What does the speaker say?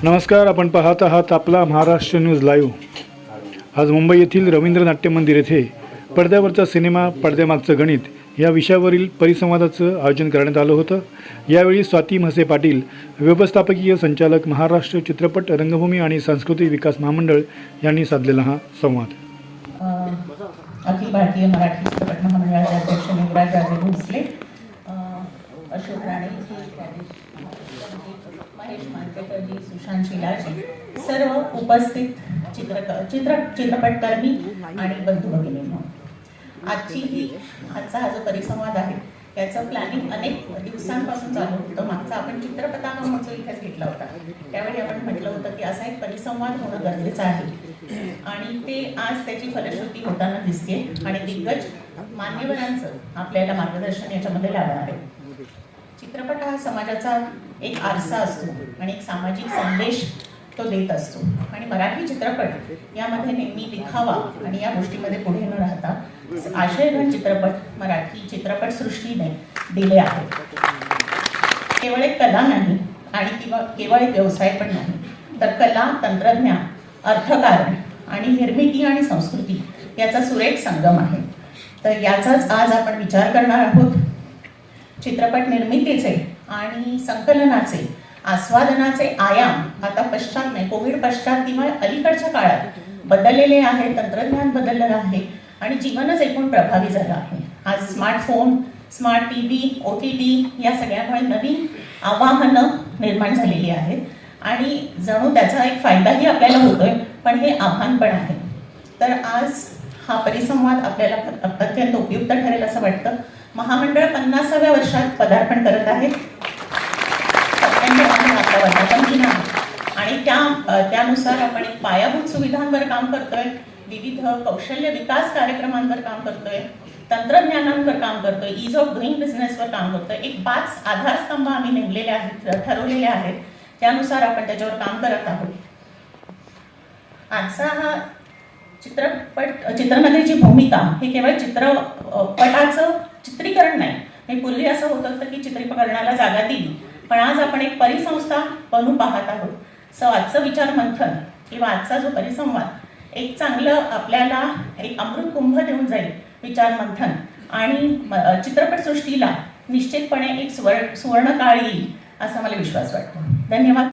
नमस्कार, आपण पाहत आहात आपला महाराष्ट्र न्यूज लाईव्ह। आज मुंबई येथील रवींद्र नाट्य मंदिर येथे पडद्यावरचा सिनेमा पडद्यामागचं गणित या विषयावरील परिसंवादाचं आयोजन करण्यात आलं होतं। यावेळी स्वाती म्हसे पाटील, व्यवस्थापकीय संचालक, महाराष्ट्र चित्रपट रंगभूमी आणि सांस्कृतिक विकास महामंडळ यांनी साधलेला हा संवाद। अखिल भारतीय मराठी चित्रपट महामंडळाचे अध्यक्ष युवराज राजे भोसले, अशोक राणे, महेश मानकेकरजी, सुशांत शिलाजी, सर्व उपस्थित चित्रपटकर्मी आणि बंधू भगिनींनो, आजचा हा जो परिसंवाद आहे त्याचं प्लॅनिंग अनेक दिवसांपासून चालू होतं। मागचा आपण चित्रपटांवर महोत्सव इथेच घेतला होता, त्यावेळी आपण म्हटलं होतं की असा एक परिसंवाद होणं गरजेचं आहे आणि ते आज त्याची फलश्रुती होताना दिसते आणि दिग्गज मान्यवरांचं आपल्याला मार्गदर्शन याच्यामध्ये लाभणार आहे। चित्रपट हा समाजाचा एक आरसा असतो आणि एक सामाजिक संदेश तो देत असतो आणि मराठी चित्रपट यामध्ये नेहमी दिखावा आणि या गोष्टीमध्ये पुढे न राहता आशयघन चित्रपट मराठी चित्रपटसृष्टीने दिले आहेत। केवळ एक कला नाही आणि केवळ एक व्यवसाय पण नाही, तर कला, तंत्रज्ञान, अर्थकारण आणि निर्मिती आणि संस्कृती याचा सुरेख संगम आहे। तर याचाच आज आपण विचार करणार आहोत। चित्रपट निर्मितीचे आणि संकलनाचे, आस्वादनाचे आयाम आता पश्चात नाही, कोविड पश्चात किंवा अलीकडच्या काळात बदललेले आहे, तंत्रज्ञान बदललेलं आहे आणि जीवनच एकूण प्रभावी झालं आहे। आज स्मार्टफोन, स्मार्ट टीव्ही, OTT या सगळ्यामुळे नवीन आव्हानं निर्माण झालेली आहेत आणि जणू त्याचा एक फायदाही आपल्याला होतोय, पण हे आव्हान पण आहे। तर आज हा परिसंवाद आपल्याला अत्यंत उपयुक्त ठरेल असं वाटतं। महामंडळ 50व्या वर्षात पदार्पण करत आहे आणि त्यानुसार आपण एक पायाभूत सुविधांवर काम करतोय, विविध कौशल्य विकास कार्यक्रमांवर काम करतोय, तंत्रज्ञानांवर काम करतोय, ईज ऑफ डुईंग बिझनेसवर काम करतोय। एक 5 आधारस्तंभ आम्ही नेमलेले आहेत, ठरवलेले आहेत, त्यानुसार आपण त्याच्यावर काम करत आहोत। आजचा हा चित्रनगरीची भूमिका हे केवळ चित्रपटाचं चित्रीकरण नाही। पूर्वी असं होत होतं की चित्रीकरणाला जागा दिली, पण आज आपण एक परिसंस्था बनू पाहत आहोत। आजचं विचार मंथन किंवा आजचा जो परिसंवाद एक चांगलं आपल्याला एक अमृत कुंभ देऊन जाईल विचार मंथन आणि चित्रपटसृष्टीला निश्चितपणे एक सुवर्ण काळ येईल असा मला विश्वास वाटतो। धन्यवाद।